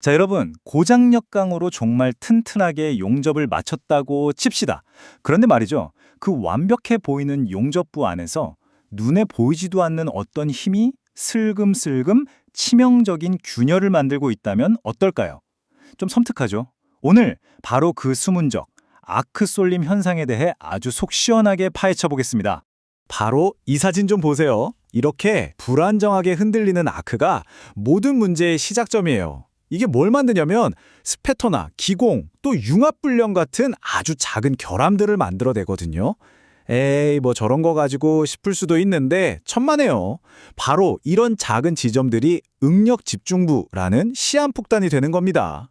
자, 여러분, 고장력강으로 정말 튼튼하게 용접을 마쳤다고 칩시다. 그런데 말이죠. 그 완벽해 보이는 용접부 안에서 눈에 보이지도 않는 어떤 힘이 슬금슬금 치명적인 균열을 만들고 있다면 어떨까요? 좀 섬뜩하죠? 오늘 바로 그 수문적 아크 쏠림 현상에 대해 아주 속 시원하게 파헤쳐 보겠습니다. 바로 이 사진 좀 보세요. 이렇게 불안정하게 흔들리는 아크가 모든 문제의 시작점이에요. 이게 뭘 만드냐면 스패터나 기공, 또 융합불량 같은 아주 작은 결함들을 만들어내거든요. 에이, 뭐 저런 거 가지고 싶을 수도 있는데 천만에요. 바로 이런 작은 지점들이 응력 집중부라는 시한폭탄이 되는 겁니다.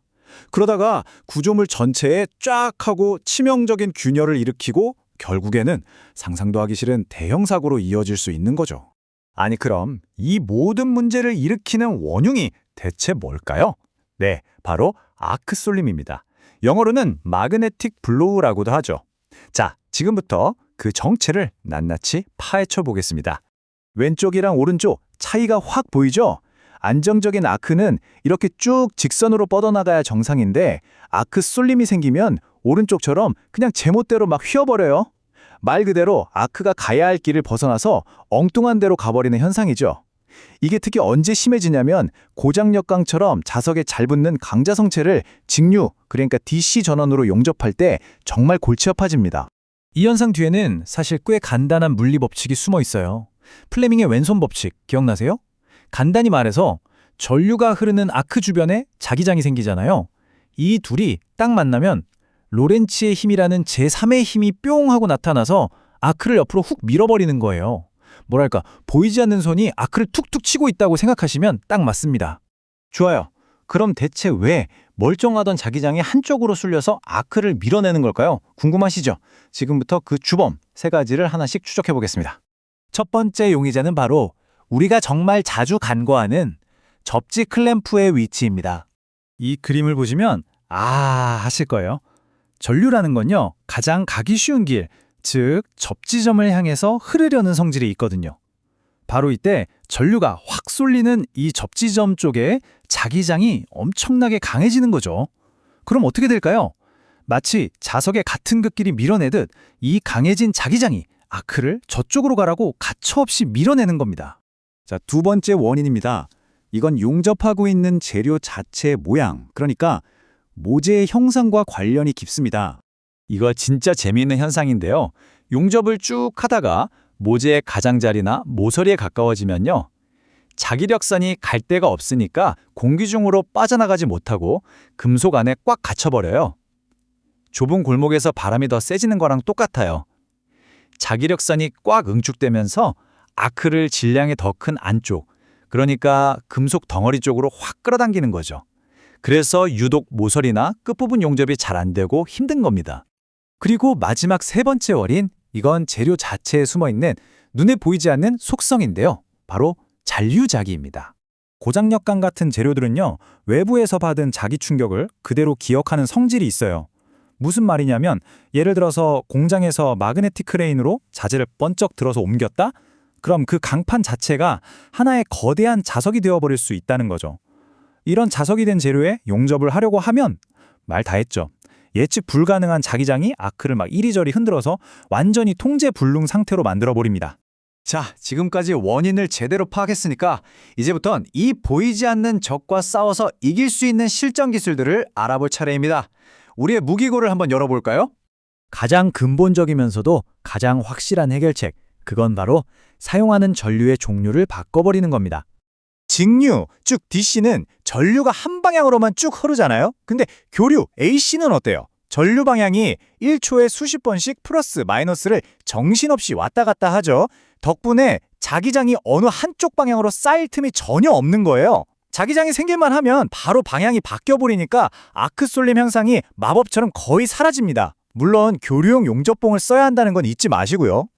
그러다가 구조물 전체에 쫙 하고 치명적인 균열을 일으키고 결국에는 상상도 하기 싫은 대형 사고로 이어질 수 있는 거죠. 아니 그럼 이 모든 문제를 일으키는 원흉이 대체 뭘까요? 네, 바로 아크 쏠림입니다. 영어로는 마그네틱 블로우라고도 하죠. 자, 지금부터 그 정체를 낱낱이 파헤쳐 보겠습니다. 왼쪽이랑 오른쪽 차이가 확 보이죠? 안정적인 아크는 이렇게 쭉 직선으로 뻗어나가야 정상인데 아크 쏠림이 생기면 오른쪽처럼 그냥 제멋대로 막 휘어버려요. 말 그대로 아크가 가야 할 길을 벗어나서 엉뚱한 데로 가버리는 현상이죠. 이게 특히 언제 심해지냐면 고장력강처럼 자석에 잘 붙는 강자성체를 직류, 그러니까 DC 전원으로 용접할 때 정말 골치 아파집니다. 이 현상 뒤에는 사실 꽤 간단한 물리 법칙이 숨어 있어요. 플레밍의 왼손 법칙 기억나세요? 간단히 말해서 전류가 흐르는 아크 주변에 자기장이 생기잖아요. 이 둘이 딱 만나면 로렌츠의 힘이라는 제3의 힘이 뿅 하고 나타나서 아크를 옆으로 훅 밀어버리는 거예요. 뭐랄까, 보이지 않는 손이 아크를 툭툭 치고 있다고 생각하시면 딱 맞습니다. 좋아요. 그럼 대체 왜 멀쩡하던 자기장이 한쪽으로 쏠려서 아크를 밀어내는 걸까요? 궁금하시죠? 지금부터 그 주범 세 가지를 하나씩 추적해 보겠습니다. 첫 번째 용의자는 바로 우리가 정말 자주 간과하는 접지 클램프의 위치입니다. 이 그림을 보시면 하실 거예요. 전류라는 건요, 가장 가기 쉬운 길, 즉 접지점을 향해서 흐르려는 성질이 있거든요. 바로 이때 전류가 확 쏠리는 이 접지점 쪽에 자기장이 엄청나게 강해지는 거죠. 그럼 어떻게 될까요? 마치 자석의 같은 극끼리 밀어내듯 이 강해진 자기장이 아크를 저쪽으로 가라고 가차없이 밀어내는 겁니다. 자, 두 번째 원인입니다. 이건 용접하고 있는 재료 자체의 모양, 그러니까 모재의 형상과 관련이 깊습니다. 이거 진짜 재미있는 현상인데요. 용접을 쭉 하다가 모재의 가장자리나 모서리에 가까워지면요. 자기력선이 갈 데가 없으니까 공기 중으로 빠져나가지 못하고 금속 안에 꽉 갇혀버려요. 좁은 골목에서 바람이 더 세지는 거랑 똑같아요. 자기력선이 꽉 응축되면서 아크를 질량이 더 큰 안쪽, 그러니까 금속 덩어리 쪽으로 확 끌어당기는 거죠. 그래서 유독 모서리나 끝부분 용접이 잘 안 되고 힘든 겁니다. 그리고 마지막 세 번째 원인, 이건 재료 자체에 숨어있는 눈에 보이지 않는 속성인데요. 바로 잔류자기입니다. 고장력강 같은 재료들은요, 외부에서 받은 자기 충격을 그대로 기억하는 성질이 있어요. 무슨 말이냐면 예를 들어서 공장에서 마그네틱 크레인으로 자재를 번쩍 들어서 옮겼다? 그럼 그 강판 자체가 하나의 거대한 자석이 되어버릴 수 있다는 거죠. 이런 자석이 된 재료에 용접을 하려고 하면 말 다 했죠. 예측 불가능한 자기장이 아크를 막 이리저리 흔들어서 완전히 통제 불능 상태로 만들어버립니다. 자, 지금까지 원인을 제대로 파악했으니까 이제부턴 이 보이지 않는 적과 싸워서 이길 수 있는 실전 기술들을 알아볼 차례입니다. 우리의 무기고를 한번 열어볼까요? 가장 근본적이면서도 가장 확실한 해결책, 그건 바로 사용하는 전류의 종류를 바꿔버리는 겁니다. 직류, 즉 DC는 전류가 한 방향으로만 쭉 흐르잖아요. 근데 교류, AC는 어때요? 전류 방향이 1초에 수십 번씩 플러스 마이너스를 정신없이 왔다 갔다 하죠. 덕분에 자기장이 어느 한쪽 방향으로 쌓일 틈이 전혀 없는 거예요. 자기장이 생길만 하면 바로 방향이 바뀌어버리니까 아크 쏠림 현상이 마법처럼 거의 사라집니다. 물론 교류용 용접봉을 써야 한다는 건 잊지 마시고요.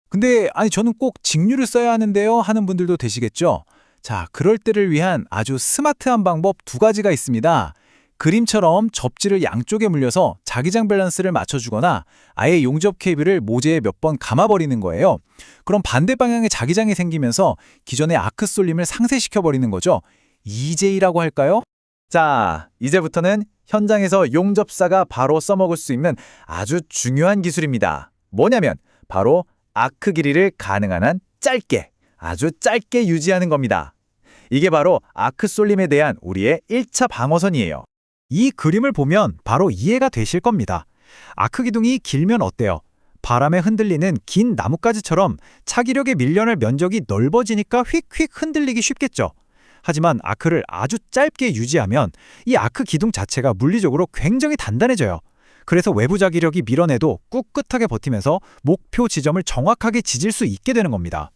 근데 저는 꼭 직류를 써야 하는데요 하는 분들도 되시겠죠? 자, 그럴 때를 위한 아주 스마트한 방법 두 가지가 있습니다. 그림처럼 접지를 양쪽에 물려서 자기장 밸런스를 맞춰주거나 아예 용접 케이블을 모재에 몇 번 감아버리는 거예요. 그럼 반대 방향에 자기장이 생기면서 기존의 아크 쏠림을 상쇄시켜버리는 거죠. EJ라고 할까요? 자, 이제부터는 현장에서 용접사가 바로 써먹을 수 있는 아주 중요한 기술입니다. 뭐냐면 바로 아크 길이를 가능한 한 짧게, 아주 짧게 유지하는 겁니다. 이게 바로 아크 쏠림에 대한 우리의 1차 방어선이에요. 이 그림을 보면 바로 이해가 되실 겁니다. 아크 기둥이 길면 어때요? 바람에 흔들리는 긴 나뭇가지처럼 차기력에 밀려날 면적이 넓어지니까 휙휙 흔들리기 쉽겠죠. 하지만 아크를 아주 짧게 유지하면 이 아크 기둥 자체가 물리적으로 굉장히 단단해져요. 그래서 외부 자기력이 밀어내도 꿋꿋하게 버티면서 목표 지점을 정확하게 지질 수 있게 되는 겁니다.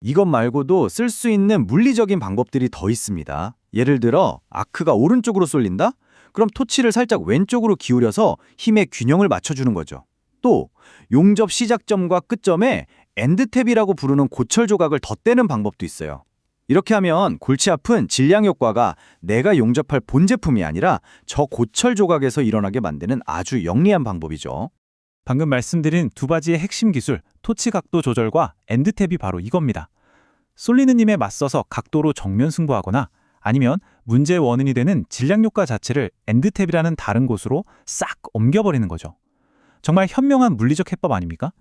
이것 말고도 쓸 수 있는 물리적인 방법들이 더 있습니다. 예를 들어 아크가 오른쪽으로 쏠린다? 그럼 토치를 살짝 왼쪽으로 기울여서 힘의 균형을 맞춰주는 거죠. 또 용접 시작점과 끝점에 엔드탭이라고 부르는 고철 조각을 덧대는 방법도 있어요. 이렇게 하면 골치 아픈 질량 효과가 내가 용접할 본 제품이 아니라 저 고철 조각에서 일어나게 만드는 아주 영리한 방법이죠. 방금 말씀드린 두 가지의 핵심 기술, 토치 각도 조절과 엔드탭이 바로 이겁니다. 쏠리는 힘에 맞서서 각도로 정면 승부하거나 아니면 문제의 원인이 되는 질량 효과 자체를 엔드탭이라는 다른 곳으로 싹 옮겨버리는 거죠. 정말 현명한 물리적 해법 아닙니까?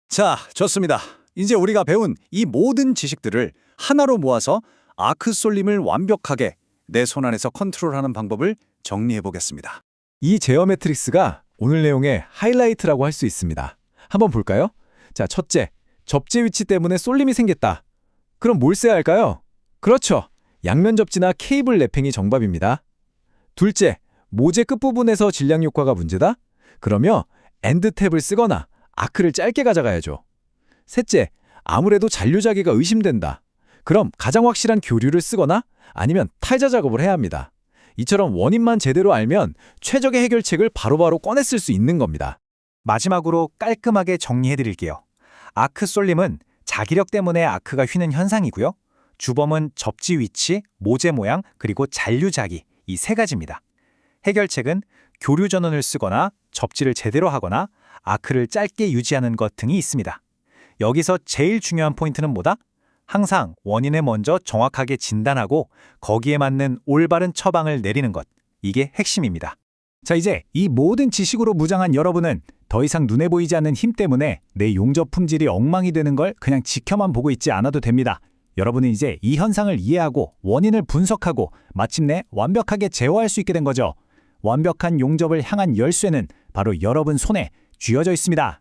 자, 좋습니다. 이제 우리가 배운 이 모든 지식들을 하나로 모아서 아크 쏠림을 완벽하게 내 손 안에서 컨트롤하는 방법을 정리해 보겠습니다. 이 제어 매트릭스가 오늘 내용의 하이라이트라고 할 수 있습니다. 한번 볼까요? 자, 첫째, 접지 위치 때문에 쏠림이 생겼다. 그럼 뭘 써야 할까요? 그렇죠. 양면 접지나 케이블 랩핑이 정답입니다. 둘째, 모재 끝부분에서 질량 효과가 문제다? 그러면 엔드탭을 쓰거나 아크를 짧게 가져가야죠. 셋째, 아무래도 잔류자기가 의심된다. 그럼 가장 확실한 교류를 쓰거나 아니면 탈자 작업을 해야 합니다. 이처럼 원인만 제대로 알면 최적의 해결책을 바로바로 꺼내 쓸 수 있는 겁니다. 마지막으로 깔끔하게 정리해드릴게요. 아크 쏠림은 자기력 때문에 아크가 휘는 현상이고요. 주범은 접지 위치, 모재 모양, 그리고 잔류자기 이 세 가지입니다. 해결책은 교류 전원을 쓰거나 접지를 제대로 하거나 아크를 짧게 유지하는 것 등이 있습니다. 여기서 제일 중요한 포인트는 뭐다? 항상 원인을 먼저 정확하게 진단하고 거기에 맞는 올바른 처방을 내리는 것. 이게 핵심입니다. 자, 이제 이 모든 지식으로 무장한 여러분은 더 이상 눈에 보이지 않는 힘 때문에 내 용접 품질이 엉망이 되는 걸 그냥 지켜만 보고 있지 않아도 됩니다. 여러분은 이제 이 현상을 이해하고 원인을 분석하고 마침내 완벽하게 제어할 수 있게 된 거죠. 완벽한 용접을 향한 열쇠는 바로 여러분 손에 쥐어져 있습니다.